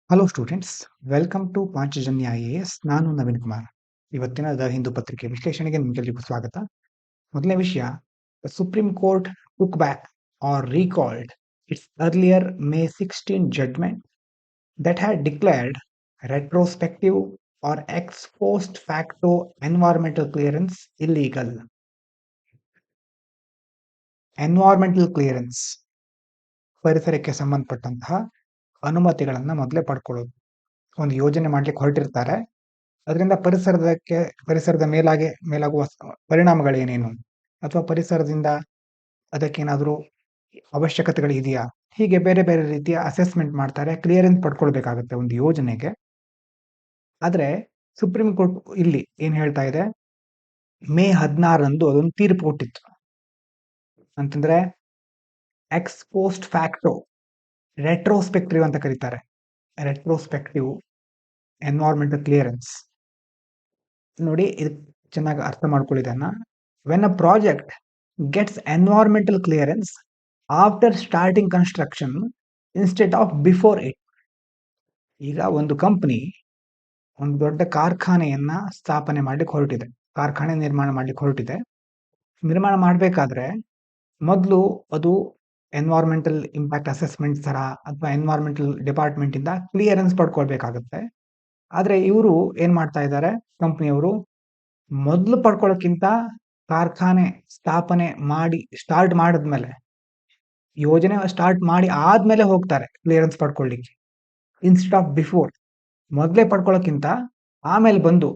Hello students, welcome to Panchajanya IAS. ನಾನು ನವೀನ್ ಕುಮಾರ್. ಇವತ್ತಿನ the Hindu ಪತ್ರಿಕೆ ವಿಶ್ಲೇಷಣೆಗೆ ನಿಮಗೆಲ್ಲರಿಗೂ ಸ್ವಾಗತ. ಮೊದಲನೇ ವಿಷಯ, supreme court took back or recalled its earlier May 16 judgment that had declared retrospective or ex post facto environmental clearance illegal. Environmental clearance, ಪರಿಸರಕ್ಕೆ ಸಂಬಂಧಪಟ್ಟಂತಹ ಅನುಮತಿಗಳನ್ನ ಮೊದಲೇ ಪಡ್ಕೊಳ್ಳೋದು. ಒಂದು ಯೋಜನೆ ಮಾಡ್ಲಿಕ್ಕೆ ಹೊರಟಿರ್ತಾರೆ, ಅದರಿಂದ ಪರಿಸರದ ಮೇಲಾಗುವ ಪರಿಣಾಮಗಳೇನೇನು, ಅಥವಾ ಪರಿಸರದಿಂದ ಅದಕ್ಕೇನಾದರೂ ಅವಶ್ಯಕತೆಗಳು ಇದೆಯಾ, ಹೀಗೆ ಬೇರೆ ಬೇರೆ ರೀತಿಯ ಅಸೆಸ್ಮೆಂಟ್ ಮಾಡ್ತಾರೆ, ಕ್ಲಿಯರೆನ್ಸ್ ಪಡ್ಕೊಳ್ಬೇಕಾಗುತ್ತೆ ಒಂದು ಯೋಜನೆಗೆ. ಆದ್ರೆ ಸುಪ್ರೀಂ ಕೋರ್ಟ್ ಇಲ್ಲಿ ಏನ್ ಹೇಳ್ತಾ ಇದೆ, May 16 ಅದೊಂದು ತೀರ್ಪು ಕೊಟ್ಟಿತ್ತು. ಅಂತಂದ್ರೆ ಎಕ್ಸ್ ಪೋಸ್ಟ್ ಫ್ಯಾಕ್ಟೋ ರೆಟ್ರೋಸ್ಪೆಕ್ಟಿವ್ ಅಂತ ಕರೀತಾರೆ. ರೆಟ್ರೋಸ್ಪೆಕ್ಟಿವ್ ಎನ್ವೈರ್ಮೆಂಟಲ್ ಕ್ಲಿಯರೆನ್ಸ್ ನೋಡಿ, ಇದು ಚೆನ್ನಾಗಿ ಅರ್ಥ ಮಾಡ್ಕೊಳ್ಳಿದನ್ನ. When a project gets environmental clearance after starting construction instead of before it. ಈಗ ಒಂದು ಕಂಪನಿ ಒಂದು ದೊಡ್ಡ ಕಾರ್ಖಾನೆಯನ್ನ ಸ್ಥಾಪನೆ ಮಾಡ್ಲಿಕ್ಕೆ ಹೊರಟಿದೆ, ಕಾರ್ಖಾನೆ ನಿರ್ಮಾಣ ಮಾಡ್ಲಿಕ್ಕೆ ಹೊರಟಿದೆ. ನಿರ್ಮಾಣ ಮಾಡಬೇಕಾದ್ರೆ ಮೊದಲು ಅದು ಎನ್ವೈರ್ಮೆಂಟಲ್ ಇಂಪ್ಯಾಕ್ಟ್ ಅಸೆಸ್ಮೆಂಟ್ ತರ ಅಥವಾ ಎನ್ವೈರ್ಮೆಂಟಲ್ ಡಿಪಾರ್ಟ್ಮೆಂಟ್ ಇಂದ ಕ್ಲಿಯರೆನ್ಸ್ ಪಡ್ಕೊಳ್ಬೇಕಾಗುತ್ತೆ. ಆದ್ರೆ ಇವರು ಏನ್ ಮಾಡ್ತಾ ಇದ್ದಾರೆ, ಕಂಪನಿಯವರು ಮೊದಲು ಪಡ್ಕೊಳ್ಳೋಕ್ಕಿಂತ ಕಾರ್ಖಾನೆ ಸ್ಥಾಪನೆ ಮಾಡಿ ಸ್ಟಾರ್ಟ್ ಮಾಡಿದ್ಮೇಲೆ, ಯೋಜನೆ ಸ್ಟಾರ್ಟ್ ಮಾಡಿ ಆದ್ಮೇಲೆ ಹೋಗ್ತಾರೆ ಕ್ಲಿಯರೆನ್ಸ್ ಪಡ್ಕೊಳ್ಳಿಕ್ಕೆ, ಇನ್ಸ್ಟೆಡ್ ಆಫ್ ಬಿಫೋರ್. ಮೊದಲೇ ಪಡ್ಕೊಳ್ಳೋಕ್ಕಿಂತ ಆಮೇಲೆ ಬಂದು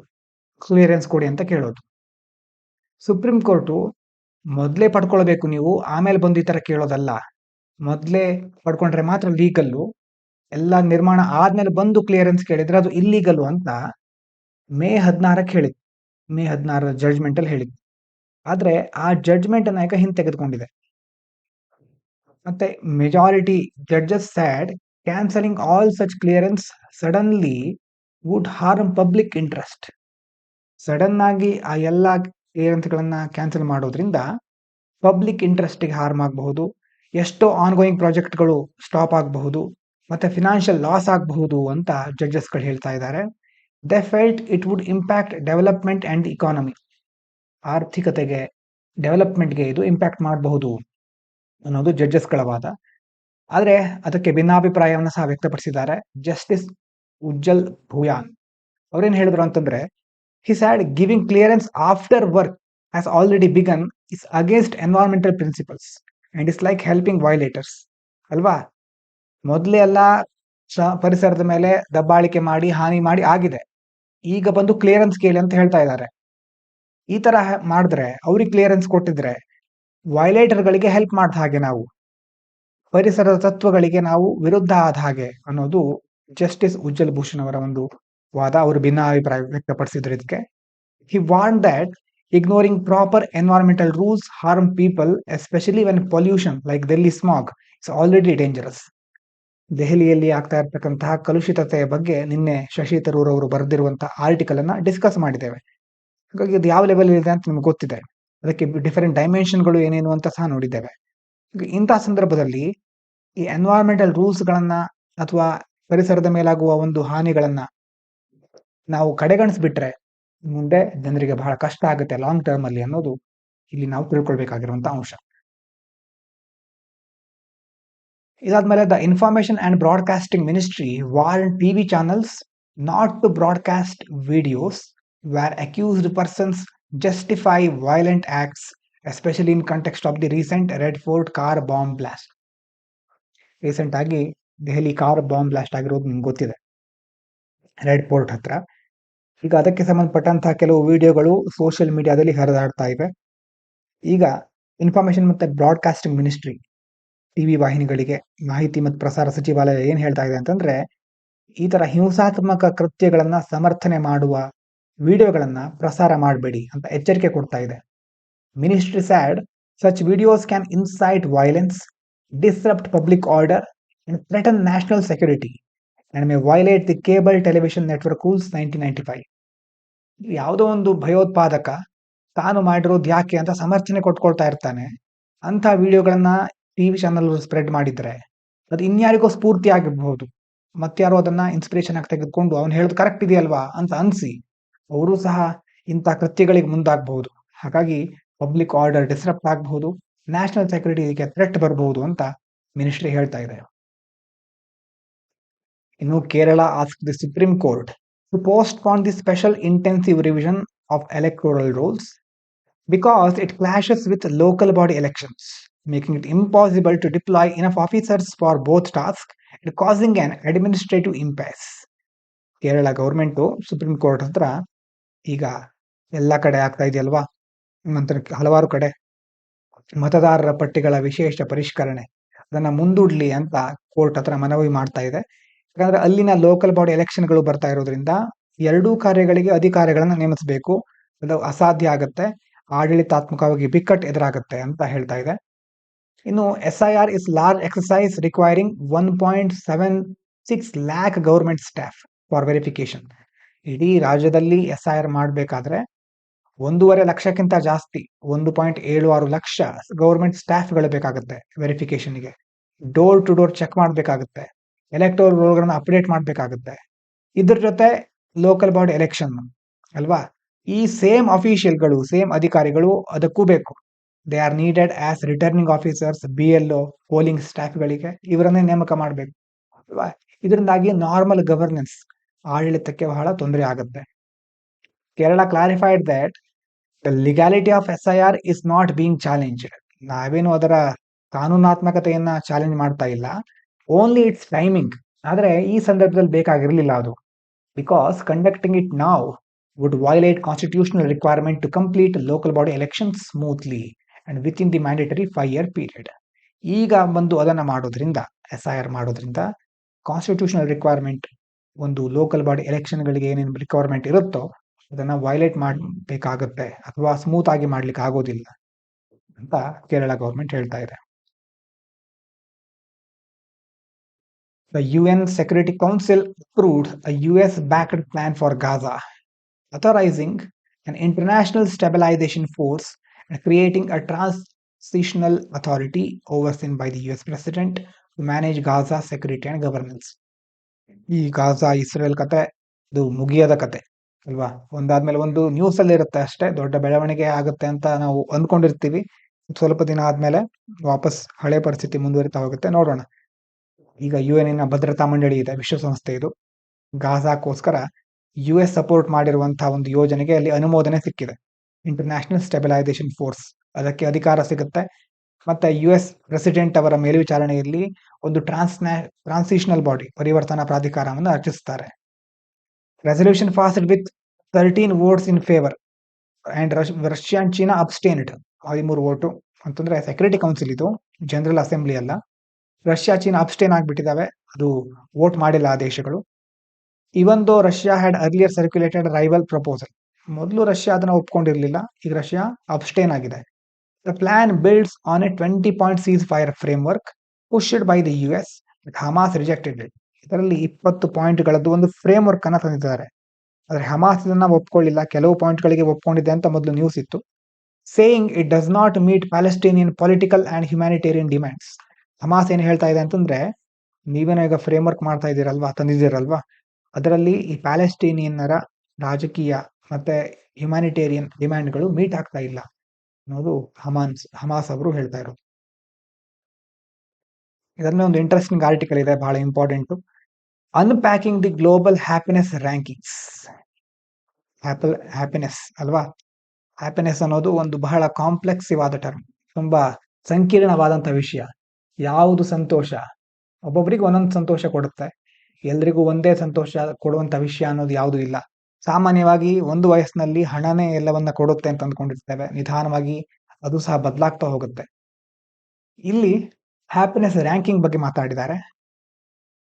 ಕ್ಲಿಯರೆನ್ಸ್ ಕೊಡಿ ಅಂತ ಕೇಳೋದು. ಸುಪ್ರೀಂ ಕೋರ್ಟು ಮೊದಲೇ ಪಡ್ಕೊಳ್ಬೇಕು ನೀವು, ಆಮೇಲೆ ಬಂದು ಈ ತರ ಕೇಳೋದಲ್ಲ. ಮೊದಲೇ ಪಡ್ಕೊಂಡ್ರೆ ಮಾತ್ರ ಲೀಗಲ್ಲು, ಎಲ್ಲ ನಿರ್ಮಾಣ ಆದ್ಮೇಲೆ ಬಂದು ಕ್ಲಿಯರೆನ್ಸ್ ಕೇಳಿದ್ರೆ ಅದು ಇಲ್ಲೀಗಲ್ಲು ಅಂತ May 16 ಹೇಳಿತ್ತು. May 16 ಜಡ್ಜ್ಮೆಂಟ್ ಅಲ್ಲಿ ಹೇಳಿತ್ತು. ಆದ್ರೆ ಆ ಜಡ್ಜ್ಮೆಂಟ್ ಅನ್ನ ಈಗ ಹಿಂತೆಗೆದುಕೊಂಡಿದೆ. ಮತ್ತೆ majority judges said cancelling all such clearance suddenly would harm public interest. Sudden ಆಗಿ ಆ ಎಲ್ಲಾ ಕ್ಲಿಯರೆನ್ಸ್ ಗಳನ್ನ ಕ್ಯಾನ್ಸಲ್ ಮಾಡೋದ್ರಿಂದ ಪಬ್ಲಿಕ್ ಇಂಟ್ರೆಸ್ಟ್ ಗೆ ಹಾರ್ಮ್ ಆಗಬಹುದು, ಎಷ್ಟೋ ಆನ್ಗೋಯಿಂಗ್ ಪ್ರಾಜೆಕ್ಟ್ಗಳು ಸ್ಟಾಪ್ ಆಗಬಹುದು, ಮತ್ತೆ ಫಿನಾನ್ಷಿಯಲ್ ಲಾಸ್ ಆಗಬಹುದು ಅಂತ ಜಡ್ಜಸ್ಗಳು ಹೇಳ್ತಾ ಇದ್ದಾರೆ. They felt it would impact development and economy. ಆರ್ಥಿಕತೆಗೆ, ಡೆವಲಪ್ಮೆಂಟ್ಗೆ ಇದು ಇಂಪ್ಯಾಕ್ಟ್ ಮಾಡಬಹುದು ಅನ್ನೋದು ಜಡ್ಜಸ್ಗಳ ವಾದ. ಆದ್ರೆ ಅದಕ್ಕೆ ಭಿನ್ನಾಭಿಪ್ರಾಯವನ್ನು ಸಹ ವ್ಯಕ್ತಪಡಿಸಿದ್ದಾರೆ ಜಸ್ಟಿಸ್ ಉಜ್ಜಲ್ ಭೂಯಾನ್. ಅವ್ರೇನ್ ಹೇಳಿದ್ರು ಅಂತಂದ್ರೆ, he said giving clearance after work has already begun is against environmental principles and is like helping violators. ಅಲ್ವಾ, ಮೊದಲೇ ಎಲ್ಲ ಪರಿಸರದ ಮೇಲೆ ದಬ್ಬಾಳಿಕೆ ಮಾಡಿ ಹಾನಿ ಮಾಡಿ ಆಗಿದೆ, ಈಗ ಬಂದು ಕ್ಲಿಯರೆನ್ಸ್ ಕೇಳಿ ಅಂತ ಹೇಳ್ತಾ ಇದ್ದಾರೆ. ಈ ತರ ಮಾಡಿದ್ರೆ, ಅವ್ರಿಗೆ ಕ್ಲಿಯರೆನ್ಸ್ ಕೊಟ್ಟಿದ್ರೆ ವೈಲೇಟರ್ಗಳಿಗೆ ಹೆಲ್ಪ್ ಮಾಡಿದ ಹಾಗೆ, ನಾವು ಪರಿಸರದ ತತ್ವಗಳಿಗೆ ನಾವು ವಿರುದ್ಧ ಆದ ಹಾಗೆ ಅನ್ನೋದು ಜಸ್ಟಿಸ್ ಉಜ್ಜಲ್ ಭೂಷಣ್ ಅವರ ಒಂದು ವಾದ. ಅವರು ಭಿನ್ನಾಭಿಪ್ರಾಯ ವ್ಯಕ್ತಪಡಿಸಿದ್ರು ಇದಕ್ಕೆ. He warned that ignoring proper environmental rules harm people, especially when pollution like Delhi smog is already dangerous. ದೆಹಲಿಯಲ್ಲಿ ಆಗ್ತಾ ಇರತಕ್ಕಂತಹ ಕಲುಷಿತತೆಯ ಬಗ್ಗೆ ನಿನ್ನೆ ಶಶಿ ತರೂರ್ ಅವರು ಬರೆದಿರುವಂತಹ ಆರ್ಟಿಕಲ್ ಅನ್ನ ಡಿಸ್ಕಸ್ ಮಾಡಿದ್ದೇವೆ. ಹಾಗಾಗಿ ಇದು ಯಾವ ಲೆವೆಲ್ ಇದೆ ಅಂತ ನಿಮ್ಗೆ ಗೊತ್ತಿದೆ, ಅದಕ್ಕೆ ಡಿಫರೆಂಟ್ ಡೈಮೆನ್ಷನ್ಗಳು ಏನೇನು ಅಂತ ಸಹ ನೋಡಿದ್ದೇವೆ. ಇಂತಹ ಸಂದರ್ಭದಲ್ಲಿ ಈ ಎನ್ವೈರನ್ಮೆಂಟಲ್ ರೂಲ್ಸ್ ಗಳನ್ನ ಅಥವಾ ಪರಿಸರದ ಮೇಲಾಗುವ ಒಂದು ಹಾನಿಗಳನ್ನ ನಾವು ಕಡೆಗಣಿಸ್ಬಿಟ್ರೆ ಮುಂದೆ ಜನರಿಗೆ ಬಹಳ ಕಷ್ಟ ಆಗುತ್ತೆ ಲಾಂಗ್ ಟರ್ಮ್ ಅಲ್ಲಿ ಅನ್ನೋದು ಇಲ್ಲಿ ನಾವು ತಿಳ್ಕೊಳ್ಬೇಕಾಗಿರುವಂತಹ ಅಂಶ. ಇದಾದ್ಮೇಲೆ the information and broadcasting ministry warn TV channels not to broadcast videos where accused persons justify violent acts, especially in context of the recent Red Fort car bomb blast. Recent ಆಗಿ Delhi car bomb blast ಆಗಿರೋದು ನಿಮ್ಗೆ ಗೊತ್ತಿದೆ, red fort ಹತ್ರ. ಈಗ ಅದಕ್ಕೆ ಸಂಬಂಧಪಟ್ಟಂತಹ ಕೆಲವು ವಿಡಿಯೋಗಳು ಸೋಷಿಯಲ್ ಮೀಡಿಯಾದಲ್ಲಿ ಹರಿದಾಡ್ತಾ ಇವೆ. ಈಗ ಇನ್ಫಾರ್ಮೇಶನ್ ಮತ್ತೆ ಬ್ರಾಡ್ಕಾಸ್ಟಿಂಗ್ ಮಿನಿಸ್ಟ್ರಿ, ಟಿವಿ ವಾಹಿನಿಗಳಿಗೆ ಮಾಹಿತಿ ಮತ್ತು ಪ್ರಸಾರ ಸಚಿವಾಲಯ ಏನ್ ಹೇಳ್ತಾ ಇದೆ ಅಂತಂದ್ರೆ, ಈ ತರ ಹಿಂಸಾತ್ಮಕ ಕೃತ್ಯಗಳನ್ನ ಸಮರ್ಥನೆ ಮಾಡುವ ವಿಡಿಯೋಗಳನ್ನ ಪ್ರಸಾರ ಮಾಡಬೇಡಿ ಅಂತ ಎಚ್ಚರಿಕೆ ಕೊಡ್ತಾ ಇದೆ. Ministry said such videos can incite violence, disrupt public order and threaten national security and may violate the cable television network rules 1995. ಯಾವುದೋ ಒಂದು ಭಯೋತ್ಪಾದಕ ತಾನು ಮಾಡಿರೋದು ಯಾಕೆ ಅಂತ ಸಮರ್ಥನೆ ಕೊಟ್ಕೊಳ್ತಾ ಇರ್ತಾನೆ, ಅಂತ ವಿಡಿಯೋಗಳನ್ನ ಟಿವಿ ಚಾನಲ್ ಸ್ಪ್ರೆಡ್ ಮಾಡಿದ್ರೆ ಅದು ಇನ್ಯಾರಿಗೋ ಸ್ಫೂರ್ತಿ ಆಗಿರಬಹುದು. ಮತ್ತಾರೋ ಅದನ್ನ ಇನ್ಸ್ಪಿರೇಷನ್ ಆಗಿ ತೆಗೆದುಕೊಂಡು ಅವ್ನು ಹೇಳೋದು ಕರೆಕ್ಟ್ ಇದೆಯಲ್ವಾ ಅಂತ ಅನ್ಸಿ ಅವರು ಸಹ ಇಂಥ ಕೃತ್ಯಗಳಿಗೆ ಮುಂದಾಗಬಹುದು. ಹಾಗಾಗಿ ಪಬ್ಲಿಕ್ ಆರ್ಡರ್ ಡಿಸ್ರಪ್ಟ್ ಆಗಬಹುದು, ನ್ಯಾಷನಲ್ ಸೆಕ್ಯೂರಿಟಿಗೆ ಥ್ರೆಟ್ ಬರಬಹುದು ಅಂತ ಮಿನಿಸ್ಟ್ರಿ ಹೇಳ್ತಾ ಇದೆ. ಇನ್ನು Kerala ask the supreme court to postpone the special intensive revision of electoral rules because it clashes with local body elections, making it impossible to deploy enough officers for both tasks and causing an administrative impasse. Kerala government supreme court ಹತ್ರ ಈಗ ಎಲ್ಲ ಕಡೆ ಆಗ್ತಾ ಇದೆಯಲ್ವಾ, ನಂತರ ಹಲವಾರು ಕಡೆ ಮತದಾರರ ಪಟ್ಟಿಗಳ ವಿಶೇಷ ಪರಿಷ್ಕರಣೆ ಅದನ್ನ ಮುಂದೂಡ್ಲಿ ಅಂತ ಕೋರ್ಟ್ ಹತ್ರ ಮನವಿ ಮಾಡ್ತಾ ಇದೆ. ಯಾಕಂದ್ರೆ ಅಲ್ಲಿನ ಲೋಕಲ್ ಬಾಡಿ ಎಲೆಕ್ಷನ್ಗಳು ಬರ್ತಾ ಇರೋದ್ರಿಂದ ಎರಡೂ ಕಾರ್ಯಗಳಿಗೆ ಅಧಿಕಾರಿಗಳನ್ನ ನೇಮಿಸಬೇಕು, ಅದು ಅಸಾಧ್ಯ ಆಗುತ್ತೆ, ಆಡಳಿತಾತ್ಮಕವಾಗಿ ಬಿಕ್ಕಟ್ಟು ಎದುರಾಗುತ್ತೆ ಅಂತ ಹೇಳ್ತಾ ಇದೆ. ಇನ್ನು SIR is large exercise requiring 1.76 lakh government staff for verification. ಇಡೀ ರಾಜ್ಯದಲ್ಲಿ SIR ಮಾಡಬೇಕಾದ್ರೆ 1.5 ಲಕ್ಷಕ್ಕಿಂತ ಜಾಸ್ತಿ 1.76 ಲಕ್ಷ ಗೌರ್ಮೆಂಟ್ ಸ್ಟಾಫ್ಗಳು ಬೇಕಾಗುತ್ತೆ ವೆರಿಫಿಕೇಶನ್ಗೆ. ಡೋರ್ ಟು ಡೋರ್ ಚೆಕ್ ಮಾಡಬೇಕಾಗುತ್ತೆ, ಎಲೆಕ್ಟೋರಲ್ ರೋಲ್ಗಳನ್ನ ಅಪ್ಡೇಟ್ ಮಾಡಬೇಕಾಗುತ್ತೆ. ಇದ್ರ ಜೊತೆ ಲೋಕಲ್ ಬಾಡಿ ಎಲೆಕ್ಷನ್ ಅಲ್ವಾ, ಈ ಸೇಮ್ ಅಫಿಷಿಯಲ್ಗಳು ಸೇಮ್ ಅಧಿಕಾರಿಗಳು ಅದಕ್ಕೂ ಬೇಕು. They are needed as returning officers, BLO, polling ಸ್ಟಾಫ್ಗಳಿಗೆ ಇವರನ್ನೇ ನೇಮಕ ಮಾಡಬೇಕು ಅಲ್ವಾ. ಇದರಿಂದಾಗಿ ನಾರ್ಮಲ್ ಗವರ್ನೆನ್ಸ್ ಆಡಳಿತಕ್ಕೆ ಬಹಳ ತೊಂದರೆ ಆಗುತ್ತೆ. Kerala clarified that the ಲಿಗ್ಯಾಲಿಟಿ of SIR is not being challenged. ನಾವೇನು ಅದರ ಕಾನೂನಾತ್ಮಕತೆಯನ್ನ ಚಾಲೆಂಜ್ ಮಾಡ್ತಾ ಇಲ್ಲ, ಓನ್ಲಿ ಇಟ್ಸ್ ಟೈಮಿಂಗ್. ಆದ್ರೆ ಈ ಸಂದರ್ಭದಲ್ಲಿ ಬೇಕಾಗಿರಲಿಲ್ಲ ಅದು. Because conducting it now would violate constitutional requirement to complete local body elections smoothly and within the mandatory 5-year period. ಈಗ ಬಂದು ಅದನ್ನ ಮಾಡೋದ್ರಿಂದ SIR ಮಾಡೋದ್ರಿಂದ ಕಾನ್ಸ್ಟಿಟ್ಯೂಷನಲ್ ರಿಕ್ವೈರ್ಮೆಂಟ್, ಒಂದು ಲೋಕಲ್ ಬಾಡಿ ಎಲೆಕ್ಷನ್ಗಳಿಗೆ ಏನೇನು ರಿಕ್ವೈರ್ಮೆಂಟ್ ಇರುತ್ತೋ ಅದನ್ನ ವೈಲೇಟ್ ಮಾಡಬೇಕಾಗುತ್ತೆ ಅಥವಾ ಸ್ಮೂತ್ ಆಗಿ ಮಾಡ್ಲಿಕ್ಕೆ ಆಗೋದಿಲ್ಲ ಅಂತ ಕೇರಳ ಗವರ್ಮೆಂಟ್ ಹೇಳ್ತಾ ಇದೆ. The UN Security Council approved a US-backed plan for Gaza, authorizing an international stabilization force and creating a transitional authority overseen by the US President to manage Gaza security and governance. ಈ Gaza Israel ಕತೆ ಇದು ಮುಗಿಯದ ಕತೆ ಅಲ್ವಾ, ಒಂದಾದ್ಮೇಲೆ ಒಂದು news ಅಲ್ಲಿ ಇರುತ್ತೆ ಅಷ್ಟೇ, ದೊಡ್ಡ ಬೆಳವಣಿಗೆ ಆಗುತ್ತೆ ಅಂತ ನಾವು ಅಂದ್ಕೊಂಡಿರ್ತೀವಿ. ಸ್ವಲ್ಪ ದಿನ ಆದ್ಮೇಲೆ ವಾಪಸ್ ಹಳೆ ಪರಿಸ್ಥಿತಿ ಮುಂದುವರಿತಾ ಹೋಗುತ್ತೆ, ನೋಡೋಣ. ಈಗ UN ಭದ್ರತಾ ಮಂಡಳಿ ಇದೆ, ವಿಶ್ವಸಂಸ್ಥೆ ಇದು. ಗಾಜಾಕ್ಕೋಸ್ಕರ US ಸಪೋರ್ಟ್ ಮಾಡಿರುವಂತಹ ಒಂದು ಯೋಜನೆಗೆ ಅಲ್ಲಿ ಅನುಮೋದನೆ ಸಿಕ್ಕಿದೆ. ಇಂಟರ್ನ್ಯಾಷನಲ್ ಸ್ಟೆಬಿಲೈಸೇಷನ್ ಫೋರ್ಸ್, ಅದಕ್ಕೆ ಅಧಿಕಾರ ಸಿಗುತ್ತೆ. ಮತ್ತೆ US ಪ್ರೆಸಿಡೆಂಟ್ ಅವರ ಮೇಲ್ವಿಚಾರಣೆಯಲ್ಲಿ ಒಂದು ಟ್ರಾನ್ಸಿಷನಲ್ ಬಾಡಿ, ಪರಿವರ್ತನಾ ಪ್ರಾಧಿಕಾರವನ್ನು ರಚಿಸುತ್ತಾರೆ. Resolution passed with 13 votes in favour and Russia and China abstained. 13 vote ಅಂತಂದ್ರೆ ಸೆಕ್ಯೂರಿಟಿ ಕೌನ್ಸಿಲ್, ಇದು ಜನರಲ್ ಅಸೆಂಬ್ಲಿ ಅಲ್ಲ. ರಷ್ಯಾ ಚೀನಾ ಅಬ್ಸ್ಟೇನ್ ಆಗ್ಬಿಟ್ಟಿದಾವೆ, ಅದು ವೋಟ್ ಮಾಡಿಲ್ಲ ಆ ದೇಶಗಳು. Even though Russia had earlier circulated rival proposal. ಮೊದಲು ರಷ್ಯಾ ಅದನ್ನ ಒಪ್ಕೊಂಡಿರಲಿಲ್ಲ, ಈಗ ರಷ್ಯಾ ಅಬ್ಸ್ಟೇನ್ ಆಗಿದೆ. The plan builds on a 20-point ceasefire framework pushed by the US, but Hamas rejected it. ಇದರಲ್ಲಿ 20 ಪಾಯಿಂಟ್ಗಳದ್ದು ಒಂದು ಫ್ರೇಮ್ ವರ್ಕ್ ಅನ್ನ ತಂದಿದ್ದಾರೆ. ಆದ್ರೆ ಹಮಾಸ್ ಇದನ್ನ ಒಪ್ಕೊಳ್ಳಿಲ್ಲ, ಕೆಲವು ಪಾಯಿಂಟ್ಗಳಿಗೆ ಒಪ್ಕೊಂಡಿದೆ ಅಂತ ಮೊದಲು ನ್ಯೂಸ್ ಇತ್ತು. Saying it does not meet Palestinian political and humanitarian demands. Hamas ಏನ್ ಹೇಳ್ತಾ ಇದೆ ಅಂತಂದ್ರೆ, ನೀವೇನೋ ಈಗ ಫ್ರೇಮ್ ವರ್ಕ್ ಮಾಡ್ತಾ ಇದ್ದೀರಲ್ವಾ, ತಂದಿದ್ದೀರಲ್ವಾ, ಅದರಲ್ಲಿ ಈ ಪ್ಯಾಲೆಸ್ಟೀನಿಯನ್ನರ ರಾಜಕೀಯ ಮತ್ತೆ ಹ್ಯುಮ್ಯಾನಿಟೇರಿಯನ್ ಡಿಮ್ಯಾಂಡ್ಗಳು ಮೀಟ್ ಆಗ್ತಾ ಇಲ್ಲ ಅನ್ನೋದು ಹಮಾಸ್ ಅವರು ಹೇಳ್ತಾ ಇರೋದು. ಇದನ್ನ ಒಂದು ಇಂಟ್ರೆಸ್ಟಿಂಗ್ ಆರ್ಟಿಕಲ್ ಇದೆ, ಬಹಳ important. Unpacking the global happiness rankings. Happiness ಅಲ್ವಾ, ಹ್ಯಾಪಿನೆಸ್ ಅನ್ನೋದು ಒಂದು ಬಹಳ ಕಾಂಪ್ಲೆಕ್ಸಿವ್ ಆದ ಟರ್ಮ್, ತುಂಬಾ ಸಂಕೀರ್ಣವಾದಂತ ವಿಷಯ. ಯಾವುದು ಸಂತೋಷ, ಒಬ್ಬೊಬ್ಬರಿಗೆ ಒಂದೊಂದು ಸಂತೋಷ ಕೊಡುತ್ತೆ, ಎಲ್ರಿಗೂ ಒಂದೇ ಸಂತೋಷ ಕೊಡುವಂತ ವಿಷಯ ಅನ್ನೋದು ಯಾವುದು ಇಲ್ಲ. ಸಾಮಾನ್ಯವಾಗಿ ಒಂದು ವಯಸ್ಸಿನಲ್ಲಿ ಹಣನೇ ಎಲ್ಲವನ್ನ ಕೊಡುತ್ತೆ ಅಂತ ಅಂದ್ಕೊಂಡಿರ್ತೇವೆ, ನಿಧಾನವಾಗಿ ಅದು ಸಹ ಬದಲಾಗ್ತಾ ಹೋಗುತ್ತೆ. ಇಲ್ಲಿ ಹ್ಯಾಪಿನೆಸ್ ರ್ಯಾಂಕಿಂಗ್ ಬಗ್ಗೆ ಮಾತಾಡಿದ್ದಾರೆ.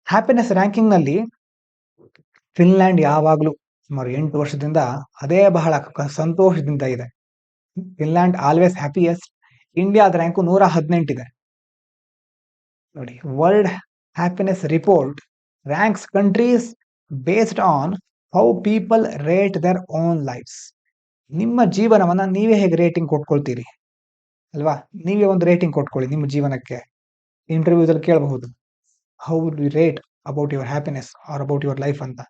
ಹ್ಯಾಪಿನೆಸ್ ರ್ಯಾಂಕಿಂಗ್ ನಲ್ಲಿ ಫಿನ್ಲ್ಯಾಂಡ್ ಯಾವಾಗ್ಲೂ ಸುಮಾರು 8 ವರ್ಷದಿಂದ ಅದೇ ಬಹಳ ಸಂತೋಷದಿಂದ ಇದೆ. Finland always happiest. ಇಂಡಿಯಾದ ರ್ಯಾಂಕು 118 ಇದೆ ನೋಡಿ. World happiness report ranks countries based on how people rate their own lives. ನಿಮ್ಮ ಜೀವನವನ್ನ ನೀವೇ ಹೇಗೆ ರೇಟಿಂಗ್ ಕೊಟ್ಕೊಳ್ತೀರಿ ಅಲ್ವಾ, ನೀವೇ ಒಂದು ರೇಟಿಂಗ್ ಕೊಟ್ಕೊಳ್ಳಿ ನಿಮ್ಮ ಜೀವನಕ್ಕೆ. ಇಂಟರ್ವ್ಯೂದಲ್ಲಿ ಕೇಳಬಹುದು, how do rate about your happiness R about your life ಅಂತ.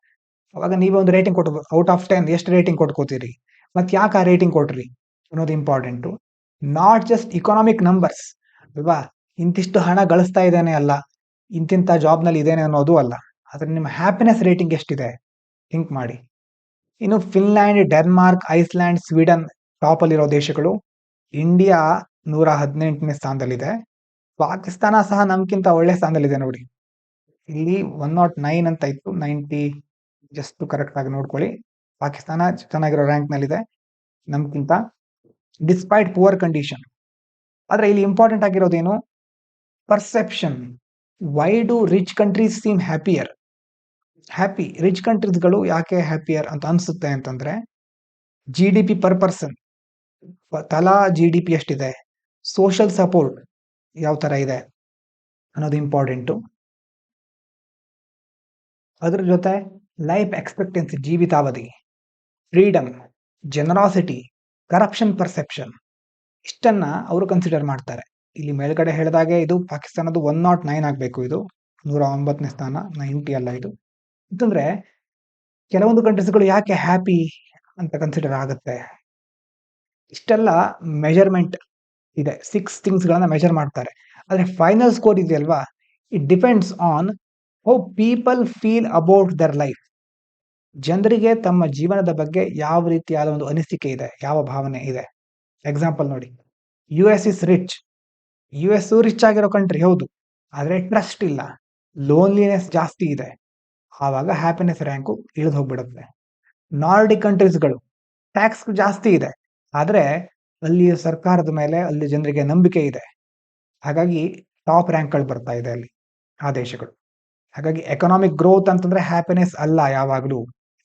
ಅವಾಗ ನೀವೇ ಒಂದು ರೇಟಿಂಗ್ ಕೊಟ್ಟು, ಔಟ್ ಆಫ್ 10 ಎಷ್ಟು ರೇಟಿಂಗ್ ಕೊಟ್ಕೋತೀರಿ, ಮತ್ತೆ ಯಾಕೆ ಆ ರೇಟಿಂಗ್ ಕೊಟ್ರಿ ಅನ್ನೋದು important. Not just economic numbers ಅಲ್ವಾ, ಇಂತಿಷ್ಟು ಹಣ ಗಳಿಸ್ತಾ ಇದ್ದೇನೆ ಅಲ್ಲ, ಇಂತಿಂಥ ಜಾಬ್ನಲ್ಲಿ ಇದ್ದೇನೆ ಅನ್ನೋದು ಅಲ್ಲ, ಆದ್ರೆ ನಿಮ್ಮ ಹ್ಯಾಪಿನೆಸ್ ರೇಟಿಂಗ್ ಎಷ್ಟಿದೆ ಥಿಂಕ್ ಮಾಡಿ. ಇನ್ನು Finland, Denmark, Iceland, Sweden top ಅಲ್ಲಿರೋ ದೇಶಗಳು. ಇಂಡಿಯಾ 118ನೇ ಸ್ಥಾನದಲ್ಲಿದೆ. ಪಾಕಿಸ್ತಾನ ಸಹ ನಮ್ಗಿಂತ ಒಳ್ಳೆ ಸ್ಥಾನದಲ್ಲಿದೆ ನೋಡಿ. ಇಲ್ಲಿ 109 ಅಂತ ಇತ್ತು, 90 ಜಸ್ಟ್ ಕರೆಕ್ಟ್ ಆಗಿ ನೋಡ್ಕೊಳ್ಳಿ. ಪಾಕಿಸ್ತಾನ ಚೆನ್ನಾಗಿರೋ ರ್ಯಾಂಕ್ ನಲ್ಲಿದೆ ನಮ್ಗಿಂತ, ಡಿಸ್ಪೈಟ್ ಪುವರ್ ಕಂಡೀಷನ್. ಆದ್ರೆ ಇಲ್ಲಿ ಇಂಪಾರ್ಟೆಂಟ್ ಆಗಿರೋದೇನು, perception. Why do rich countries seem happier? Happy rich ಕಂಟ್ರೀಸ್ಗಳು ಯಾಕೆ ಹ್ಯಾಪಿಯರ್ ಅಂತ ಅನ್ಸುತ್ತೆ ಅಂತಂದ್ರೆ, GDP ಪರ್ ಪರ್ಸನ್, ತಲಾ GDP ಎಷ್ಟಿದೆ, ಸೋಷಿಯಲ್ ಸಪೋರ್ಟ್ ಯಾವ ತರ ಇದೆ ಅನ್ನೋದು ಇಂಪಾರ್ಟೆಂಟು. ಅದ್ರ ಜೊತೆ ಲೈಫ್ ಎಕ್ಸ್ಪೆಕ್ಟೆನ್ಸಿ, ಜೀವಿತಾವಧಿ, ಫ್ರೀಡಮ್, ಜನರಾಸಿಟಿ, ಕರಪ್ಷನ್ ಪರ್ಸೆಪ್ಷನ್, ಇಷ್ಟನ್ನ ಅವರು ಕನ್ಸಿಡರ್ ಮಾಡ್ತಾರೆ. ಇಲ್ಲಿ ಮೇಲ್ಗಡೆ ಹೇಳಿದಾಗೆ ಇದು ಪಾಕಿಸ್ತಾನದ್ದು 109 ಆಗ್ಬೇಕು, ಇದು 109ನೇ ಸ್ಥಾನ, 90 ಅಲ್ಲ ಇದು. ಅಂತಂದ್ರೆ ಕೆಲವೊಂದು ಕಂಟ್ರೀಸ್ಗಳು ಯಾಕೆ ಹ್ಯಾಪಿ ಅಂತ ಕನ್ಸಿಡರ್ ಆಗುತ್ತೆ, ಇಷ್ಟೆಲ್ಲ ಮೆಜರ್ಮೆಂಟ್ ಇದೆ, 6 ಥಿಂಗ್ಸ್ ಗಳನ್ನ ಮೆಜರ್ ಮಾಡ್ತಾರೆ. ಆದ್ರೆ ಫೈನಲ್ ಸ್ಕೋರ್ ಇದೆಯಲ್ವಾ, it depends on how people feel about their life. ಜನರಿಗೆ ತಮ್ಮ ಜೀವನದ ಬಗ್ಗೆ ಯಾವ ರೀತಿಯಾದ ಒಂದು ಅನಿಸಿಕೆ ಇದೆ, ಯಾವ ಭಾವನೆ ಇದೆ. ಎಕ್ಸಾಂಪಲ್ ನೋಡಿ, US is rich. US rich ಆಗಿರೋ ಕಂಟ್ರಿ ಹೌದು, ಆದ್ರೆ ಟ್ರಸ್ಟ್ ಇಲ್ಲ, ಲೋನ್ಲಿನೆಸ್ ಜಾಸ್ತಿ ಇದೆ, ಆವಾಗ ಹ್ಯಾಪಿನೆಸ್ ರ್ಯಾಂಕು ಇಳಿದು ಹೋಗ್ಬಿಡುತ್ತೆ. ನಾರ್ಡಿಕ್ ಕಂಟ್ರೀಸ್ಗಳು, ಟ್ಯಾಕ್ಸ್ ಜಾಸ್ತಿ ಇದೆ, ಆದ್ರೆ ಅಲ್ಲಿ ಸರ್ಕಾರದ ಮೇಲೆ ಅಲ್ಲಿ ಜನರಿಗೆ ನಂಬಿಕೆ ಇದೆ, ಹಾಗಾಗಿ ಟಾಪ್ ರ್ಯಾಂಕ್ಗಳು ಬರ್ತಾ ಇದೆ ಅಲ್ಲಿ ಆ ದೇಶಗಳು. ಹಾಗಾಗಿ ಎಕನಾಮಿಕ್ ಗ್ರೋತ್ ಅಂತಂದ್ರೆ ಹ್ಯಾಪಿನೆಸ್ ಅಲ್ಲ, ಯಾವಾಗಲೂ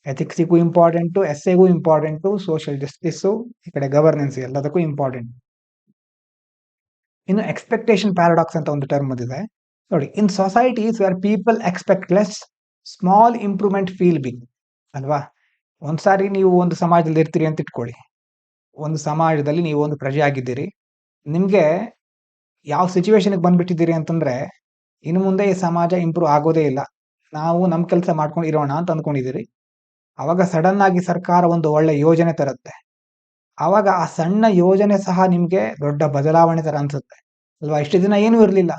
ಎಥಿಕ್ಸಿಗೂ ಇಂಪಾರ್ಟೆಂಟು, ಎಸ್ಸೆಗೂ ಇಂಪಾರ್ಟೆಂಟು, ಸೋಷಿಯಲ್ ಜಸ್ಟಿಸ್ಸು, ಈ ಕಡೆ ಗವರ್ನೆನ್ಸ್ ಎಲ್ಲದಕ್ಕೂ ಇಂಪಾರ್ಟೆಂಟ್. ಇನ್ನು ಎಕ್ಸ್ಪೆಕ್ಟೇಷನ್ ಪ್ಯಾರಾಡಾಕ್ಸ್ ಅಂತ ಒಂದು ಟರ್ಮ್ ಬಂದಿದೆ ನೋಡಿ. In societies where people expect less, small improvement feel big ಅಲ್ವಾ. ಒಂದ್ಸಾರಿ ನೀವು ಒಂದು ಸಮಾಜದಲ್ಲಿ ಇರ್ತೀರಿ ಅಂತ ಇಟ್ಕೊಳ್ಳಿ, ಒಂದು ಸಮಾಜದಲ್ಲಿ ನೀವು ಒಂದು ಪ್ರಜೆ ಆಗಿದ್ದೀರಿ, ನಿಮ್ಗೆ ಯಾವ ಸಿಚುವೇಶನ್ಗೆ ಬಂದ್ಬಿಟ್ಟಿದ್ದೀರಿ ಅಂತಂದ್ರೆ, ಇನ್ನು ಮುಂದೆ ಈ ಸಮಾಜ ಇಂಪ್ರೂವ್ ಆಗೋದೇ ಇಲ್ಲ, ನಾವು ನಮ್ಮ ಕೆಲಸ ಮಾಡ್ಕೊಂಡು ಇರೋಣ ಅಂತ ಅಂದ್ಕೊಂಡಿದ್ದೀರಿ. ಅವಾಗ ಸಡನ್ ಆಗಿ ಸರ್ಕಾರ ಒಂದು ಒಳ್ಳೆ ಯೋಜನೆ ತರುತ್ತೆ, ಆವಾಗ ಆ ಸಣ್ಣ ಯೋಜನೆ ಸಹ ನಿಮ್ಗೆ ದೊಡ್ಡ ಬದಲಾವಣೆ ತರ ಅನ್ಸುತ್ತೆ ಅಲ್ವಾ. ಇಷ್ಟು ದಿನ ಏನೂ ಇರಲಿಲ್ಲ,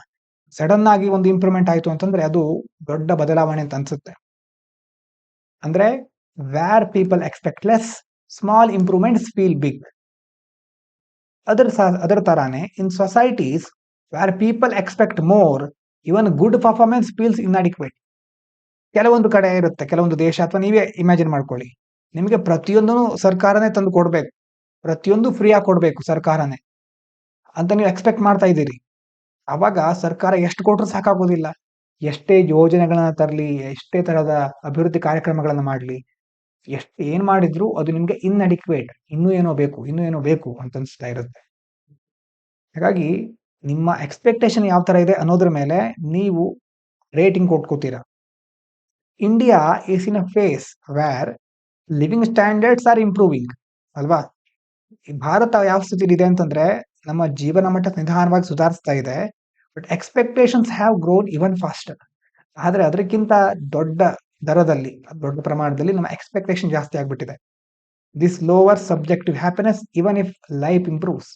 ಸಡನ್ ಆಗಿ ಒಂದು ಇಂಪ್ರೂವ್ಮೆಂಟ್ ಆಯ್ತು ಅಂತಂದ್ರೆ ಅದು ದೊಡ್ಡ ಬದಲಾವಣೆ ಅಂತ ಅನ್ಸುತ್ತೆ. ಅಂದ್ರೆ where people expect less, small improvements feel big. ಅದರ ತರಾನೇ in societies where people expect more, even good performance feels inadequate. ಕೆಲವೊಂದು ಕಡೆ ಇರುತ್ತೆ, ಕೆಲವೊಂದು ದೇಶ ಅಥವಾ ನೀವೇ ಇಮ್ಯಾಜಿನ್ ಮಾಡ್ಕೊಳ್ಳಿ, ನಿಮಗೆ ಪ್ರತಿಯೊಂದು ಸರ್ಕಾರನೇ ತಂದು ಕೊಡ್ಬೇಕು, ಪ್ರತಿಯೊಂದು ಫ್ರೀ ಆಗಿ ಕೊಡ್ಬೇಕು ಸರ್ಕಾರನೇ ಅಂತ ನೀವು ಎಕ್ಸ್ಪೆಕ್ಟ್ ಮಾಡ್ತಾ ಇದ್ದೀರಿ. ಅವಾಗ ಸರ್ಕಾರ ಎಷ್ಟು ಕೊಟ್ಟರು ಸಾಕಾಗೋದಿಲ್ಲ, ಎಷ್ಟೇ ಯೋಜನೆಗಳನ್ನ ತರಲಿ, ಎಷ್ಟೇ ತರಹದ ಅಭಿವೃದ್ಧಿ ಕಾರ್ಯಕ್ರಮಗಳನ್ನ ಮಾಡಲಿ, ಏನ್ ಮಾಡಿದ್ರು ಅದು ನಿಮ್ಗೆ ಇನ್ಅಡಿಕ್ವೇಟ್, ಇನ್ನೂ ಏನೋ ಬೇಕು, ಇನ್ನೂ ಏನೋ ಬೇಕು ಅಂತ ಅನ್ಸ್ತಾ ಇರುತ್ತೆ. ಹಾಗಾಗಿ ನಿಮ್ಮ ಎಕ್ಸ್ಪೆಕ್ಟೇಷನ್ ಯಾವ ತರ ಇದೆ ಅನ್ನೋದ್ರ ಮೇಲೆ ನೀವು ರೇಟಿಂಗ್ ಕೊಟ್ಕೋತೀರಾ. India is in a phase where living standards are improving ಅಲ್ವಾ. ಭಾರತ ಯಾವ ಸ್ಥಿತಿಲಿ ಇದೆ ಅಂತಂದ್ರೆ, ನಮ್ಮ ಜೀವನ ಮಟ್ಟ ನಿಧಾನವಾಗಿ ಸುಧಾರಿಸ್ತಾ ಇದೆ, but expectations have grown even faster. ಆದ್ರೆ ಅದಕ್ಕಿಂತ ದೊಡ್ಡ ದರದಲ್ಲಿ, ದೊಡ್ಡ ಪ್ರಮಾಣದಲ್ಲಿ ನಮ್ಮ ಎಕ್ಸ್ಪೆಕ್ಟೇಷನ್ ಜಾಸ್ತಿ ಆಗ್ಬಿಟ್ಟಿದೆ. This lower subjective happiness even if life improves.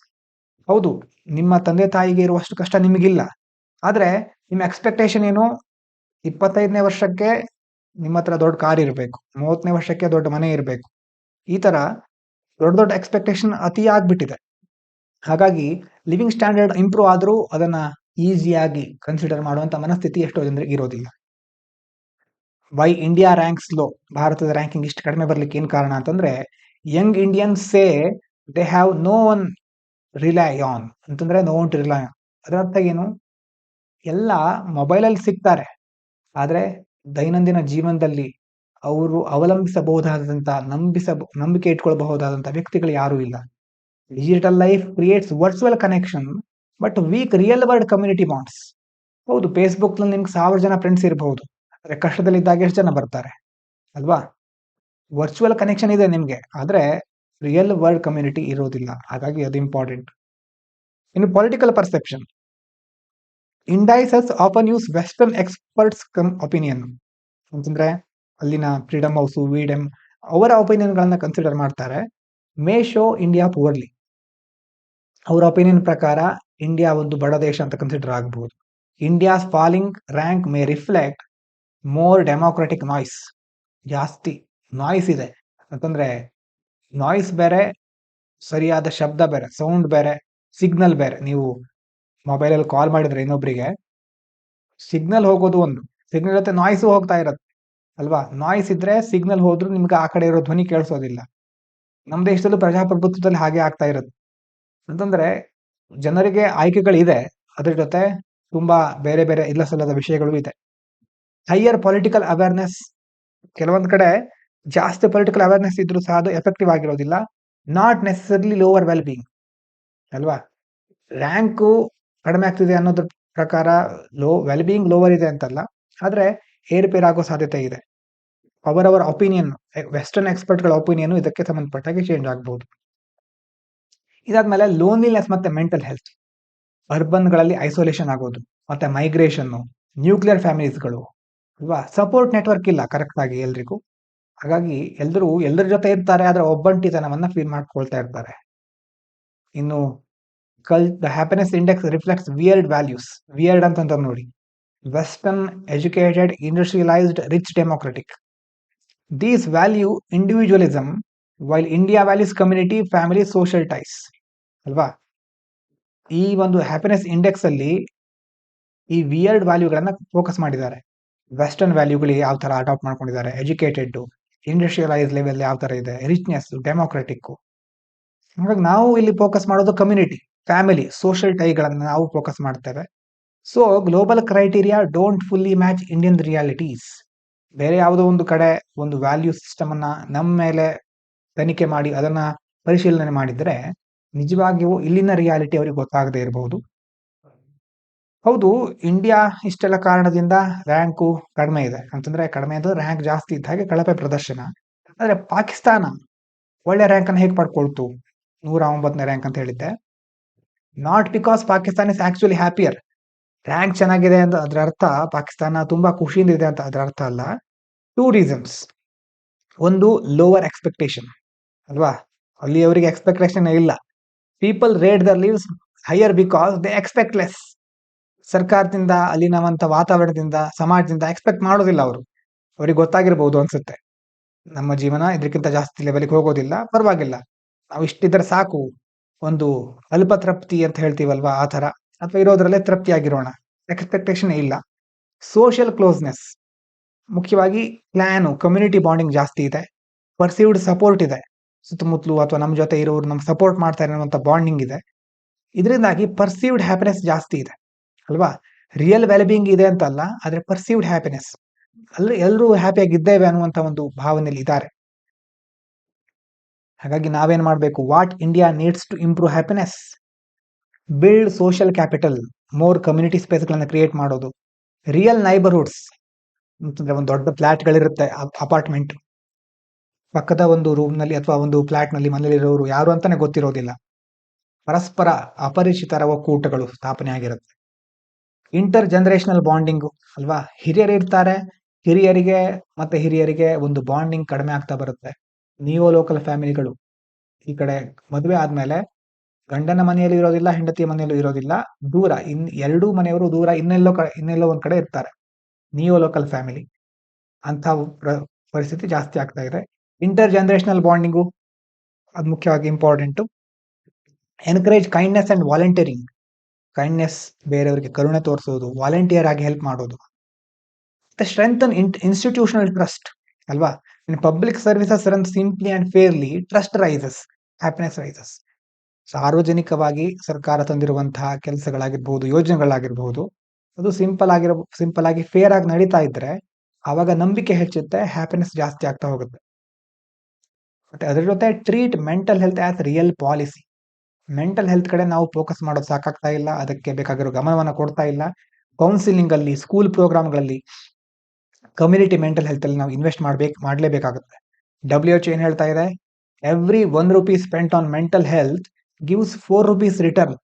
ಹೌದು, ನಿಮ್ಮ ತಂದೆ ತಾಯಿಗೆ ಇರುವಷ್ಟು ಕಷ್ಟ ನಿಮಗಿಲ್ಲ, ಆದ್ರೆ ನಿಮ್ಮ ಎಕ್ಸ್ಪೆಕ್ಟೇಷನ್ ಏನು, 25ನೇ ವರ್ಷಕ್ಕೆ ನಿಮ್ಮ ಹತ್ರ ದೊಡ್ಡ ಕಾರ್ ಇರಬೇಕು, 30ನೇ ವರ್ಷಕ್ಕೆ ದೊಡ್ಡ ಮನೆ ಇರಬೇಕು, ಈ ತರ ದೊಡ್ಡ ದೊಡ್ಡ ಎಕ್ಸ್ಪೆಕ್ಟೇಷನ್ ಅತಿ ಆಗ್ಬಿಟ್ಟಿದೆ. ಹಾಗಾಗಿ ಲಿವಿಂಗ್ ಸ್ಟ್ಯಾಂಡರ್ಡ್ ಇಂಪ್ರೂವ್ ಆದ್ರೂ ಅದನ್ನ ಈಸಿಯಾಗಿ ಕನ್ಸಿಡರ್ ಮಾಡುವಂತ ಮನಸ್ಥಿತಿ ಎಷ್ಟೋ ಜನರಿಗೆ ಇರೋದಿಲ್ಲ. ವೈ ಇಂಡಿಯಾ ರ್ಯಾಂಕ್ಸ್ ಲೋ, ಭಾರತದ ರ್ಯಾಂಕಿಂಗ್ ಇಷ್ಟು ಕಡಿಮೆ ಬರ್ಲಿಕ್ಕೆ ಏನ್ ಕಾರಣ ಅಂತಂದ್ರೆ, young Indians say they have no one rely on ಅಂತಂದ್ರೆ, no one to rely on ಅದರ ಅರ್ಥ ಏನು, ಎಲ್ಲ ಮೊಬೈಲಲ್ಲಿ ಸಿಗ್ತಾರೆ, ಆದ್ರೆ ದೈನಂದಿನ ಜೀವನದಲ್ಲಿ ಅವರು ಅವಲಂಬಿಸಬಹುದಾದಂತ, ನಂಬಿಕೆ ಇಟ್ಕೊಳ್ಬಹುದಾದಂತ ವ್ಯಕ್ತಿಗಳು ಯಾರು ಇಲ್ಲ. Digital life creates virtual connection but week real world community bonds. ಹೌದು, ಫೇಸ್ಬುಕ್ ನಲ್ಲಿ ನಿಮ್ಗೆ 1000 ಜನ ಫ್ರೆಂಡ್ಸ್ ಇರಬಹುದು, ಆದ್ರೆ ಕಷ್ಟದಲ್ಲಿದ್ದಾಗ ಎಷ್ಟು ಜನ ಬರ್ತಾರೆ ಅಲ್ವಾ. ವರ್ಚುವಲ್ ಕನೆಕ್ಷನ್ ಇದೆ ನಿಮ್ಗೆ, ಆದ್ರೆ ರಿಯಲ್ ವರ್ಲ್ಡ್ ಕಮ್ಯುನಿಟಿ ಇರೋದಿಲ್ಲ, ಹಾಗಾಗಿ ಅದು ಇಂಪಾರ್ಟೆಂಟ್. ಇನ್ನು political perception, indices often use western experts opinion ಅಂತಂದ್ರೆ ಅಲ್ಲಿನ ಫ್ರೀಡಮ್ ಹೌಸ್, ವಿಡಮ್ ಅವರ ಒಪಿನಿಯನ್ ಗಳನ್ನ ಕನ್ಸಿಡರ್ ಮಾಡ್ತಾರೆ. ಮೇ ಶೋ ಇಂಡಿಯಾ ಪುವರ್ಲಿ, ಅವರ ಒಪಿನಿಯನ್ ಪ್ರಕಾರ ಇಂಡಿಯಾ ಒಂದು ಬಡ ದೇಶ ಅಂತ ಕನ್ಸಿಡರ್ ಆಗಬಹುದು. India's falling rank May reflect more democratic noise, ಜಾಸ್ತಿ ನಾಯ್ಸ್ ಇದೆ ಅಂತಂದ್ರೆ ನಾಯ್ಸ್ ಬೇರೆ, ಸರಿಯಾದ ಶಬ್ದ ಬೇರೆ, ಸೌಂಡ್ ಬೇರೆ, ಸಿಗ್ನಲ್ ಬೇರೆ. ನೀವು ಮೊಬೈಲಲ್ಲಿ ಕಾಲ್ ಮಾಡಿದ್ರೆ ಇನ್ನೊಬ್ರಿಗೆ ಸಿಗ್ನಲ್ ಹೋಗೋದು ಒಂದು, ಸಿಗ್ನಲ್ ಜೊತೆ ನಾಯ್ಸು ಹೋಗ್ತಾ ಇರತ್ತೆ ಅಲ್ವಾ. ನಾಯ್ಸ್ ಇದ್ರೆ ಸಿಗ್ನಲ್ ಹೋದ್ರೂ ನಿಮ್ಗೆ ಆ ಕಡೆ ಇರೋ ಧ್ವನಿ ಕೇಳಿಸೋದಿಲ್ಲ. ನಮ್ಮ ದೇಶದಲ್ಲೂ ಪ್ರಜಾಪ್ರಭುತ್ವದಲ್ಲಿ ಹಾಗೆ ಆಗ್ತಾ ಇರುತ್ತೆ. ಅಂತಂದ್ರೆ ಜನರಿಗೆ ಆಯ್ಕೆಗಳಿದೆ, ಅದ್ರ ಜೊತೆ ತುಂಬಾ ಬೇರೆ ಬೇರೆ ಇಲ್ಲ ಸಲ್ಲದ ವಿಷಯಗಳು ಇದೆ. ಹೈಯರ್ ಪೊಲಿಟಿಕಲ್ ಅವೇರ್ನೆಸ್, ಕೆಲವೊಂದ್ ಕಡೆ ಜಾಸ್ತಿ ಪೊಲಿಟಿಕಲ್ ಅವೇರ್ನೆಸ್ ಇದ್ರೂ ಸಹ ಅದು ಎಫೆಕ್ಟಿವ್ ಆಗಿರೋದಿಲ್ಲ. Not necessarily lower well being ಅಲ್ವಾ. ರ್ಯಾಂಕು ಕಡಿಮೆ ಆಗ್ತಿದೆ ಅನ್ನೋದ್ರ ಪ್ರಕಾರ ವೆಲ್ ಬೀಯಿಂಗ್ ಲೋವರ್ ಇದೆ ಅಂತಲ್ಲ, ಆದ್ರೆ ಏರುಪೇರು ಆಗೋ ಸಾಧ್ಯತೆ ಇದೆ. ಅವರವರ ಒಪಿನಿಯನ್, ವೆಸ್ಟರ್ನ್ ಎಕ್ಸ್ಪರ್ಟ್ಗಳ ಒಪಿನಿಯನ್ ಇದಕ್ಕೆ ಸಂಬಂಧಪಟ್ಟಾಗಿ ಚೇಂಜ್ ಆಗಬಹುದು. ಇದಾದ್ಮೇಲೆ ಲೋನ್ಲಿನೆಸ್ ಮತ್ತೆ ಮೆಂಟಲ್ ಹೆಲ್ತ್, ಅರ್ಬನ್ಗಳಲ್ಲಿ ಐಸೋಲೇಷನ್ ಆಗೋದು, ಮತ್ತೆ ಮೈಗ್ರೇಷನ್, ನ್ಯೂಕ್ಲಿಯರ್ ಫ್ಯಾಮಿಲೀಸ್ಗಳು ಅಲ್ವಾ. ಸಪೋರ್ಟ್ ನೆಟ್ವರ್ಕ್ ಇಲ್ಲ ಕರೆಕ್ಟ್ ಆಗಿ ಎಲ್ರಿಗೂ, ಹಾಗಾಗಿ ಎಲ್ಲರ ಜೊತೆ ಇರ್ತಾರೆ, ಆದ್ರೆ ಒಬ್ಬಂಟಿತನವನ್ನ ಫೀಲ್ ಮಾಡ್ಕೊಳ್ತಾ ಇರ್ತಾರೆ. ಇನ್ನು the happiness index reflects weird values, weird ಅಂತಂದ್ರೆ ನೋಡಿ, western educated industrialised rich democratic, these value individualism while India values community family social ties ಅಲ್ವಾ. ಈ ಒಂದು ಹ್ಯಾಪಿನೆಸ್ ಇಂಡೆಕ್ಸ್ ಅಲ್ಲಿ ಈ ವಿಯರ್ಡ್ ವ್ಯಾಲ್ಯೂಗಳನ್ನ ಫೋಕಸ್ ಮಾಡಿದ್ದಾರೆ. ವೆಸ್ಟರ್ನ್ ವ್ಯಾಲ್ಯೂಗಳು ಯಾವ ತರ ಅಡಾಪ್ಟ್ ಮಾಡ್ಕೊಂಡಿದ್ದಾರೆ, ಎಜುಕೇಟೆಡ್, ಇಂಡಸ್ಟ್ರಿಯಲೈಸ್ ಲೆವೆಲ್ ಯಾವ ತರ ಇದೆ, ರಿಚ್ನೆಸ್, ಡೆಮೋಕ್ರೆಟಿಕ್. ಹಾಗಾಗಿ ನಾವು ಇಲ್ಲಿ ಫೋಕಸ್ ಮಾಡೋದು ಕಮ್ಯುನಿಟಿ, ಫ್ಯಾಮಿಲಿ, ಸೋಷಿಯಲ್ ಟೈಗಳನ್ನ ನಾವು ಫೋಕಸ್ ಮಾಡ್ತೇವೆ. So global criteria don't fully match Indian realities. ಬೇರೆ ಯಾವುದೋ ಒಂದು ಕಡೆ ಒಂದು ವ್ಯಾಲ್ಯೂ ಸಿಸ್ಟಮ್ ಅನ್ನ ನಮ್ಮ ಮೇಲೆ ತನಿಖೆ ಮಾಡಿ ಅದನ್ನ ಪರಿಶೀಲನೆ ಮಾಡಿದ್ರೆ ನಿಜವಾಗಿಯೂ ಇಲ್ಲಿನ ರಿಯಾಲಿಟಿ ಅವರಿಗೆ ಗೊತ್ತಾಗದೇ ಇರಬಹುದು. ಹೌದು, ಇಂಡಿಯಾ ಇಷ್ಟೆಲ್ಲ ಕಾರಣದಿಂದ ರ್ಯಾಂಕು ಕಡಿಮೆ ಇದೆ ಅಂತಂದ್ರೆ, ಕಡಿಮೆ ಅಂದ್ರೆ ರ್ಯಾಂಕ್ ಜಾಸ್ತಿ ಇದ್ದ ಹಾಗೆ ಕಳಪೆ ಪ್ರದರ್ಶನ. ಆದ್ರೆ ಪಾಕಿಸ್ತಾನ ಒಳ್ಳೆ ರ್ಯಾಂಕ್ ಅನ್ನು ಹೇಗೆ ಪಡ್ಕೊಳ್ತು, 109ನೇ ರ್ಯಾಂಕ್ ಅಂತ ಹೇಳಿದ್ದೆ. Not because Pakistan is actually happier. Rank ಚೆನ್ನಾಗಿದೆ ಅಂತ ಅದ್ರ ಅರ್ಥ ಪಾಕಿಸ್ತಾನ ತುಂಬಾ ಖುಷಿಯಿಂದ ಇದೆ ಅಂತ ಅದ್ರ ಅರ್ಥ ಅಲ್ಲ. 2 ರೀಸನ್ಸ್. ಒಂದು, ಲೋವರ್ ಎಕ್ಸ್ಪೆಕ್ಟೇಷನ್ ಅಲ್ವಾ, ಅಲ್ಲಿ ಅವರಿಗೆ ಎಕ್ಸ್ಪೆಕ್ಟೇಷನ್ ಇಲ್ಲ. People rate their lives higher because they expect less. ಸರ್ಕಾರದಿಂದ, ಅಲ್ಲಿನವಂತ ವಾತಾವರಣದಿಂದ, ಸಮಾಜದಿಂದ ಎಕ್ಸ್ಪೆಕ್ಟ್ ಮಾಡೋದಿಲ್ಲ ಅವರು. ಅವ್ರಿಗೆ ಗೊತ್ತಾಗಿರ್ಬಹುದು ಅನ್ಸುತ್ತೆ, ನಮ್ಮ ಜೀವನ ಇದಕ್ಕಿಂತ ಜಾಸ್ತಿ ಲೆವೆಲ್ಗೆ ಹೋಗೋದಿಲ್ಲ, ಪರವಾಗಿಲ್ಲ, ನಾವು ಇಷ್ಟಿದ್ರೆ ಸಾಕು, ಒಂದು ಅಲ್ಪ ತೃಪ್ತಿ ಅಂತ ಹೇಳ್ತೀವಲ್ವಾ ಆ ತರ, ಅಥವಾ ಇರೋದ್ರಲ್ಲೇ ತೃಪ್ತಿಯಾಗಿರೋಣ, ಎಕ್ಸ್ಪೆಕ್ಟೇಷನ್ ಇಲ್ಲ. ಸೋಷಿಯಲ್ ಕ್ಲೋಸ್ನೆಸ್, ಮುಖ್ಯವಾಗಿ ಪ್ಲಾನು, ಕಮ್ಯುನಿಟಿ ಬಾಂಡಿಂಗ್ ಜಾಸ್ತಿ ಇದೆ. ಪರ್ಸೀವ್ಡ್ ಸಪೋರ್ಟ್ ಇದೆ, ಸುತ್ತಮುತ್ತಲು ಅಥವಾ ನಮ್ಮ ಜೊತೆ ಇರೋರು ನಮ್ಗೆ ಸಪೋರ್ಟ್ ಮಾಡ್ತಾರೆ ಅನ್ನುವಂಥ ಬಾಂಡಿಂಗ್ ಇದೆ. ಇದರಿಂದಾಗಿ ಪರ್ಸೀವ್ಡ್ ಹ್ಯಾಪಿನೆಸ್ ಜಾಸ್ತಿ ಇದೆ ಅಲ್ವಾ. ರಿಯಲ್ ವೆಲ್ಬೀಯಿಂಗ್ ಇದೆ ಅಂತ ಅಲ್ಲ, ಆದ್ರೆ ಪರ್ಸೀವ್ಡ್ ಹ್ಯಾಪಿನೆಸ್ ಅಂದ್ರೆ ಎಲ್ಲರೂ ಹ್ಯಾಪಿಯಾಗಿದ್ದೇವೆ ಅನ್ನುವಂತ ಒಂದು ಭಾವನೆಯಲ್ಲಿ ಇದ್ದಾರೆ. ಹಾಗಾಗಿ ನಾವೇನ್ ಮಾಡಬೇಕು, what India needs to improve happiness, build social capital, more community ಸ್ಪೇಸ್ಗಳನ್ನ ಕ್ರಿಯೇಟ್ ಮಾಡೋದು, ರಿಯಲ್ ನೈಬರ್ಹುಡ್ಸ್ ಅಂತಂದ್ರೆ ಒಂದು ದೊಡ್ಡ ಫ್ಲಾಟ್ಗಳಿರುತ್ತೆ, ಅಪಾರ್ಟ್ಮೆಂಟ್, ಪಕ್ಕದ ಒಂದು ರೂಮ್ ನಲ್ಲಿ ಅಥವಾ ಒಂದು ಫ್ಲಾಟ್ ನಲ್ಲಿ ಮನೇಲಿರೋರು ಯಾರು ಅಂತಾನೆ ಗೊತ್ತಿರೋದಿಲ್ಲ, ಪರಸ್ಪರ ಅಪರಿಚಿತರ ಒಕ್ಕೂಟಗಳು ಸ್ಥಾಪನೆ ಆಗಿರುತ್ತೆ. ಇಂಟರ್ ಜನರೇಷನಲ್ ಬಾಂಡಿಂಗ್ ಅಲ್ವಾ, ಹಿರಿಯರು ಇರ್ತಾರೆ, ಹಿರಿಯರಿಗೆ ಒಂದು ಬಾಂಡಿಂಗ್ ಕಡಿಮೆ ಆಗ್ತಾ ಬರುತ್ತೆ. ನಿಯೋ ಲೋಕಲ್ ಫ್ಯಾಮಿಲಿಗಳು, ಈ ಕಡೆ ಮದುವೆ ಆದ್ಮೇಲೆ ಗಂಡನ ಮನೆಯಲ್ಲಿ ಇರೋದಿಲ್ಲ, ಹೆಂಡತಿಯ ಮನೆಯಲ್ಲೂ ಇರೋದಿಲ್ಲ, ದೂರ, ಎರಡೂ ಮನೆಯವರು ದೂರ, ಇನ್ನೆಲ್ಲೋ ಒಂದ್ ಕಡೆ ಇರ್ತಾರೆ, ನಿಯೋ ಲೋಕಲ್ ಫ್ಯಾಮಿಲಿ ಅಂತ ಪರಿಸ್ಥಿತಿ ಜಾಸ್ತಿ ಆಗ್ತಾ ಇದೆ. ಇಂಟರ್ ಜನರೇಷನಲ್ ಬಾಂಡಿಂಗು ಅದು ಮುಖ್ಯವಾಗಿ important. Encourage kindness and volunteering, kindness, ಬೇರೆಯವರಿಗೆ ಕರುಣೆ ತೋರಿಸೋದು, ವಾಲಂಟಿಯರ್ ಆಗಿ ಹೆಲ್ಪ್ ಮಾಡೋದು. ಸ್ಟ್ರೆಂಥನ್ ಇನ್ಸ್ಟಿಟ್ಯೂಷನಲ್ ಟ್ರಸ್ಟ್ ಅಲ್ವಾ. In public services run simply and fairly, trust rises, happiness rises. ಸಾರ್ವಜನಿಕವಾಗಿ ಸರ್ಕಾರ ತಂದಿರುವಂತಹ ಕೆಲಸಗಳಾಗಿರ್ಬಹುದು, ಯೋಜನೆಗಳಾಗಿರ್ಬಹುದು, ಅದು ಸಿಂಪಲ್ ಆಗಿ ಫೇರ್ ಆಗಿ ನಡೀತಾ ಇದ್ರೆ ಆವಾಗ ನಂಬಿಕೆ ಹೆಚ್ಚುತ್ತೆ, ಹ್ಯಾಪಿನೆಸ್ ಜಾಸ್ತಿ ಆಗ್ತಾ ಹೋಗುತ್ತೆ. ಮತ್ತೆ ಅದ್ರ ಜೊತೆ treat mental health as real policy. Mental health ಕಡೆ ನಾವು ಫೋಕಸ್ ಮಾಡೋದು ಸಾಕಾಗ್ತಾ ಇಲ್ಲ, ಅದಕ್ಕೆ ಬೇಕಾಗಿರೋ ಗಮನವನ್ನ ಕೊಡ್ತಾ ಇಲ್ಲ. ಕೌನ್ಸಿಲಿಂಗ್ ಅಲ್ಲಿ, ಸ್ಕೂಲ್ ಪ್ರೋಗ್ರಾಮ್ಗಳಲ್ಲಿ ಕಮ್ಯುನಿಟಿ ಮೆಂಟಲ್ ಹೆಲ್ತ್ ಅಲ್ಲಿ ನಾವು ಇನ್ವೆಸ್ಟ್ ಮಾಡ್ಲೇಬೇಕಾಗುತ್ತೆ. WHO ಏನ್ ಹೇಳ್ತಾ ಇದೆ, every one rupee spent on mental health gives 4 rupees return.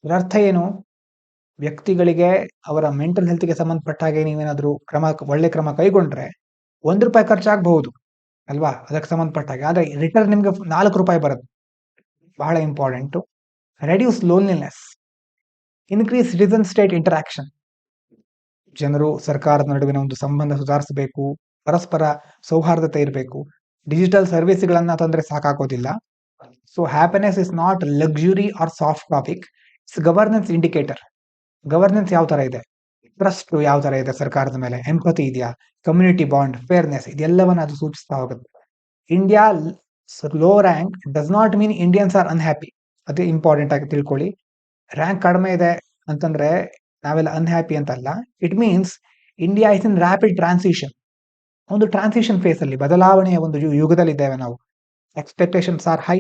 ಇದರ ಅರ್ಥ ಏನು, ವ್ಯಕ್ತಿಗಳಿಗೆ ಅವರ ಮೆಂಟಲ್ ಹೆಲ್ತ್ಗೆ ಸಂಬಂಧಪಟ್ಟ ಹಾಗೆ ನೀವೇನಾದ್ರೂ ಒಳ್ಳೆ ಕ್ರಮ ಕೈಗೊಂಡ್ರೆ ₹1 ಖರ್ಚಾಗಬಹುದು ಅಲ್ವಾ, ಅದಕ್ಕೆ ಸಂಬಂಧಪಟ್ಟ ಹಾಗೆ. ಆದ್ರೆ ರಿಟರ್ನ್ ನಿಮ್ಗೆ ₹4 ಬರುತ್ತೆ. ಬಹಳ important. Reduce loneliness, increase citizen state interaction. ಜನರು ಸರ್ಕಾರದ ನಡುವಿನ ಒಂದು ಸಂಬಂಧ ಸುಧಾರಿಸಬೇಕು, ಪರಸ್ಪರ ಸೌಹಾರ್ದತೆ ಇರಬೇಕು. ಡಿಜಿಟಲ್ ಸರ್ವಿಸ್ಗಳನ್ನ ತಂದ್ರೆ ಸಾಕಾಗೋದಿಲ್ಲ. So happiness is not luxury or soft topic, it's governance indicator. Governance ಯಾವ ತರ ಇದೆ, ಟ್ರಸ್ಟ್ ಯಾವ ತರ ಇದೆ ಸರ್ಕಾರದ ಮೇಲೆ, ಎಂಪತಿ ಇದೆಯಾ, ಕಮ್ಯುನಿಟಿ ಬಾಂಡ್, ಫೇರ್ನೆಸ್, ಇದೆಲ್ಲವನ್ನ ಅದು ಸೂಚಿಸ್ತಾ ಹೋಗುತ್ತೆ. India low rank does not mean Indians are unhappy. ಅದೇ ಇಂಪಾರ್ಟೆಂಟ್ ಆಗಿ ತಿಳ್ಕೊಳ್ಳಿ. ರ್ಯಾಂಕ್ ಕಡಿಮೆ ಇದೆ ಅಂತಂದ್ರೆ ನಾವೆಲ್ಲ ಅನ್ಹ್ಯಾಪಿ ಅಂತಲ್ಲ. It means India is in rapid transition. ಒಂದು ಟ್ರಾನ್ಸಿಷನ್ ಫೇಸ್ ಅಲ್ಲಿ, ಬದಲಾವಣೆಯ ಒಂದು ಯುಗದಲ್ಲಿ ಇದ್ದೇವೆ ನಾವು. Expectations are high,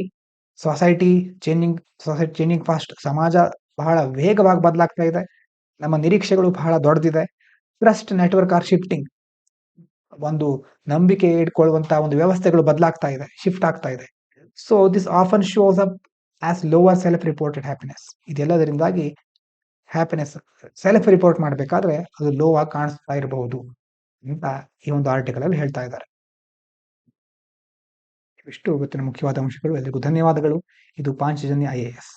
society changing fast. ಸಮಾಜ ಬಹಳ ವೇಗವಾಗಿ ಬದಲಾಗ್ತಾ ಇದೆ, ನಮ್ಮ ನಿರೀಕ್ಷೆಗಳು ಬಹಳ ದೊಡ್ಡದಿದೆ. Trust network are shifting. ಒಂದು ನಂಬಿಕೆ ಇಟ್ಕೊಳ್ಳುವಂತಹ ಒಂದು ವ್ಯವಸ್ಥೆಗಳು ಬದಲಾಗ್ತಾ ಇದೆ, ಶಿಫ್ಟ್ ಆಗ್ತಾ ಇದೆ. So this often shows up as lower self reported happiness. ಇದೆಲ್ಲದರಿಂದಾಗಿ ಹ್ಯಾಪಿನೆಸ್ ಸೆಲ್ಫ್ ರಿಪೋರ್ಟ್ ಮಾಡಬೇಕಾದ್ರೆ ಅದು ಲೋ ಆಗಿ ಕಾಣಿಸ್ತಾ ಇರಬಹುದು ಅಂತ ಈ ಒಂದು ಆರ್ಟಿಕಲ್ ಅಲ್ಲಿ ಹೇಳ್ತಾ ಇದ್ದಾರೆ. ಇಷ್ಟು ಇವತ್ತಿನ ಮುಖ್ಯವಾದ ಅಂಶಗಳು. ಎಲ್ಲರಿಗೂ ಧನ್ಯವಾದಗಳು. ಇದು ಪಾಂಚಜನ್ಯ IAS.